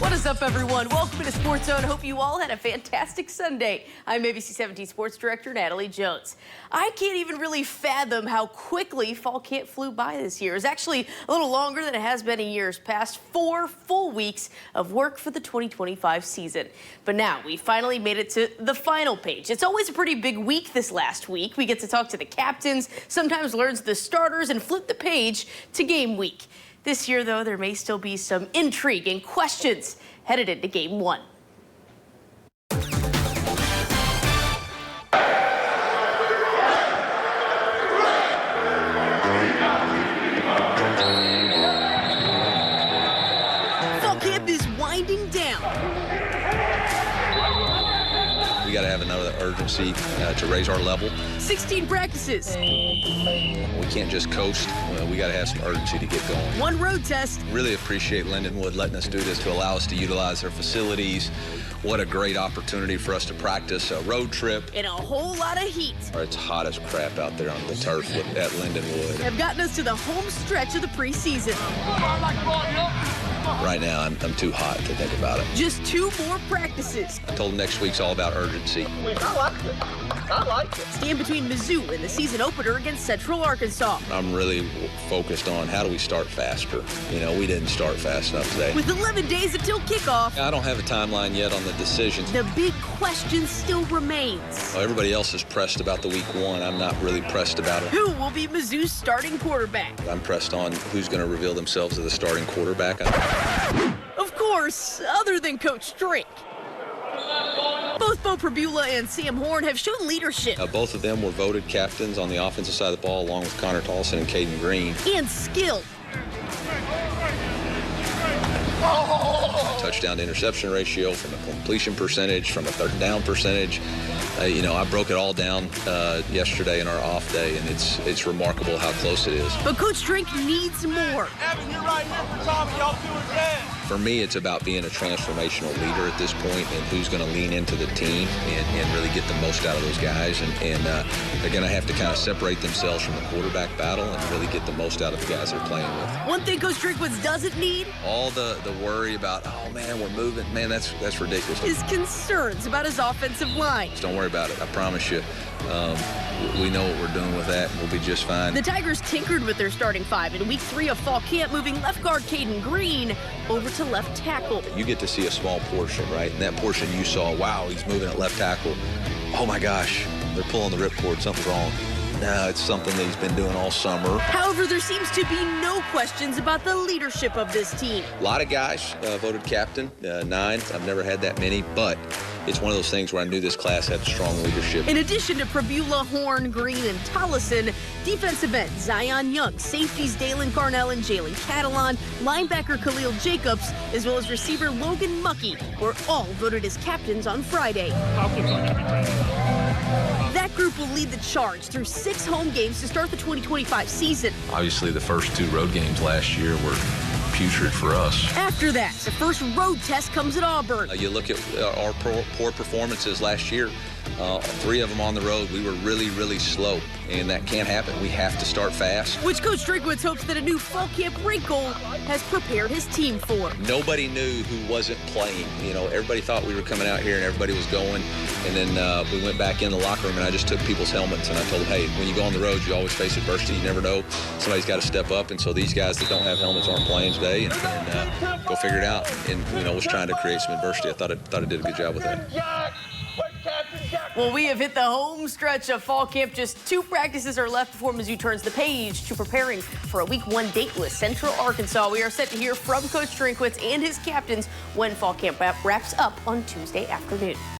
What is up, everyone? Welcome to Sports Zone. Hope you all had a fantastic Sunday. I'm ABC 17 Sports Director Natalie Jones. I can't even really fathom how quickly fall camp flew by this year. It's actually a little longer than it has been in years past. 4 full weeks of work for the 2025 season. But now we finally made it to the final page. It's always a pretty big week this last week. We get to talk to the captains, sometimes learn the starters, and flip the page to game week. This year, though, there may still be some intrigue and questions headed into Game 1. Fall camp is winding down. We got to have another urgency to raise our level. 16 practices. We can't just coast. We got to have some urgency to get going. 1 road test. Really appreciate Lindenwood letting us do this to allow us to utilize their facilities. What a great opportunity for us to practice a road trip. And a whole lot of heat. It's hot as crap out there on the turf at Lindenwood. Have gotten us to the home stretch of the preseason. Right now, I'm too hot to think about it. Just 2 more practices. I told them next week's all about urgency. I like it. Stand between Mizzou and the season opener against Central Arkansas. I'm really focused on how do we start faster. You know, we didn't start fast enough today. With 11 days until kickoff, I don't have a timeline yet on the decisions. the big question still remains. Everybody else is pressed about the week 1. I'm not really pressed about it. Who will be Mizzou's starting quarterback? I'm pressed on who's going to reveal themselves as the starting quarterback. Of course, other than Coach Drake. Both Bo Prabula and Sam Horn have shown leadership. Both of them were voted captains on the offensive side of the ball, along with Connor Tolson and Caden Green. And skill. Touchdown to interception ratio, from a completion percentage, from a third down percentage. I broke it all down yesterday in our off day, and it's remarkable how close it is. But Coach Drake needs more. Evan, you're right here for Tommy. Y'all do it again. For me, it's about being a transformational leader at this point, and who's going to lean into the team and really get the most out of those guys. And they're going to have to kind of separate themselves from the quarterback battle and really get the most out of the guys they're playing with. One thing Coach Drinkwitz doesn't need, All the worry about, oh man, we're moving, man, that's ridiculous. is concerns about his offensive line. Just don't worry about it. I promise you. We know what we're doing with that, and we'll be just fine. The Tigers tinkered with their starting 5 in week 3 of fall camp, moving left guard Caden Green over to left tackle. You get to see a small portion, right? And that portion you saw, wow, he's moving at left tackle. Oh my gosh, they're pulling the ripcord, something's wrong. No, it's something that he's been doing all summer. However, there seems to be no questions about the leadership of this team. A lot of guys voted captain, 9. I've never had that many, but it's one of those things where I knew this class had strong leadership. In addition to Prabula, Horn, Green, and Tollison, defensive end Zion Young, safeties Dalen Carnell and Jalen Catalan, linebacker Khalil Jacobs, as well as receiver Logan Muckey were all voted as captains on Friday. That group will lead the charge through 6 home games to start the 2025 season. Obviously, the first 2 road games last year were putrid for us. After that, the first road test comes at Auburn. You look at our poor performances last year, 3 of them on the road. We were really, really slow, and that can't happen. We have to start fast. Which Coach Drinkwitz hopes that a new fall camp wrinkle has prepared his team for. Nobody knew who wasn't playing. Everybody thought we were coming out here and everybody was going. And then we went back in the locker room and I just took people's helmets and I told them, hey, when you go on the road, you always face adversity. You never know. Somebody's got to step up. And so these guys that don't have helmets aren't playing today, and go figure it out. And, was trying to create some adversity. I thought I did a good job with that. Well, we have hit the home stretch of fall camp. Just 2 practices are left before Mizzou turns the page to preparing for a week 1 date with Central Arkansas. We are set to hear from Coach Drinkwitz and his captains when fall camp wraps up on Tuesday afternoon.